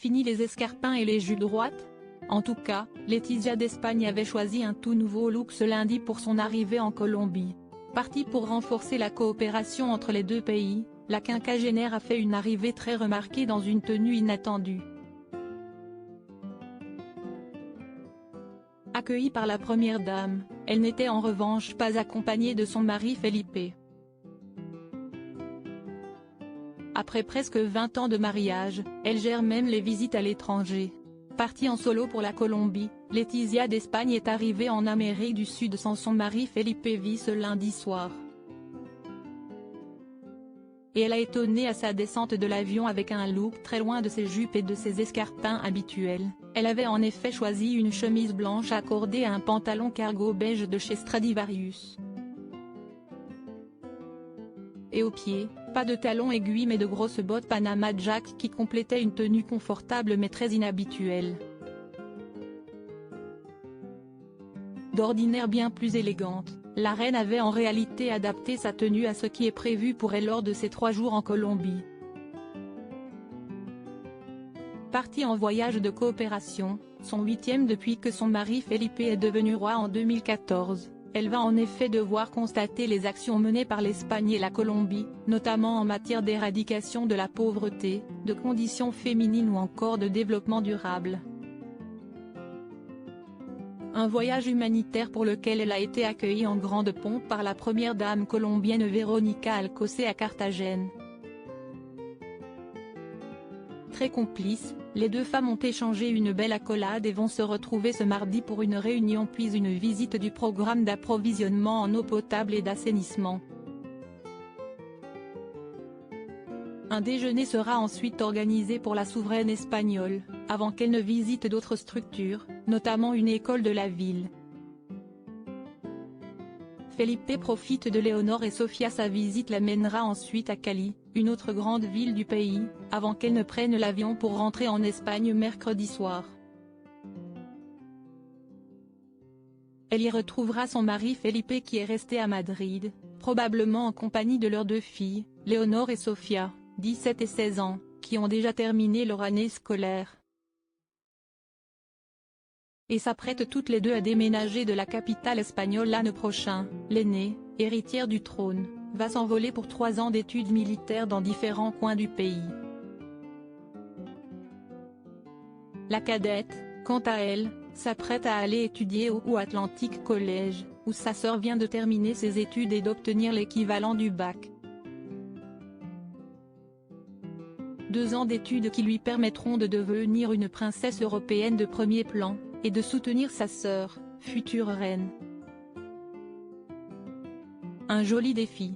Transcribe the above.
Fini les escarpins et les jupes droites? En tout cas, Letizia d'Espagne avait choisi un tout nouveau look ce lundi pour son arrivée en Colombie. Partie pour renforcer la coopération entre les deux pays, la quinquagénaire a fait une arrivée très remarquée dans une tenue inattendue. Accueillie par la première dame, elle n'était en revanche pas accompagnée de son mari Felipe. Après presque 20 ans de mariage, elle gère même les visites à l'étranger. Partie en solo pour la Colombie, Letizia d'Espagne est arrivée en Amérique du Sud sans son mari Felipe V ce lundi soir. Et elle a étonné à sa descente de l'avion avec un look très loin de ses jupes et de ses escarpins habituels. Elle avait en effet choisi une chemise blanche accordée à un pantalon cargo beige de chez Stradivarius. Et aux pieds, pas de talons aiguilles mais de grosses bottes Panama Jack qui complétaient une tenue confortable mais très inhabituelle. D'ordinaire bien plus élégante, la reine avait en réalité adapté sa tenue à ce qui est prévu pour elle lors de ses 3 jours en Colombie. Partie en voyage de coopération, son 8e depuis que son mari Felipe est devenu roi en 2014. Elle va en effet devoir constater les actions menées par l'Espagne et la Colombie, notamment en matière d'éradication de la pauvreté, de conditions féminines ou encore de développement durable. Un voyage humanitaire pour lequel elle a été accueillie en grande pompe par la première dame colombienne Verónica Alcocer à Carthagène. Très complices, les deux femmes ont échangé une belle accolade et vont se retrouver ce mardi pour une réunion puis une visite du programme d'approvisionnement en eau potable et d'assainissement. Un déjeuner sera ensuite organisé pour la souveraine espagnole, avant qu'elle ne visite d'autres structures, notamment une école de la ville. Felipe profite de Léonore et Sofia. Sa visite l'amènera ensuite à Cali, une autre grande ville du pays, avant qu'elle ne prenne l'avion pour rentrer en Espagne mercredi soir. Elle y retrouvera son mari Felipe qui est resté à Madrid, probablement en compagnie de leurs 2 filles, Léonore et Sofia, 17 et 16 ans, qui ont déjà terminé leur année scolaire. Et s'apprêtent toutes les deux à déménager de la capitale espagnole l'an prochain. L'aînée, héritière du trône, va s'envoler pour 3 ans d'études militaires dans différents coins du pays. La cadette, quant à elle, s'apprête à aller étudier au Atlantic College, où sa sœur vient de terminer ses études et d'obtenir l'équivalent du bac. 2 ans d'études qui lui permettront de devenir une princesse européenne de premier plan, et de soutenir sa sœur, future reine. Un joli défi.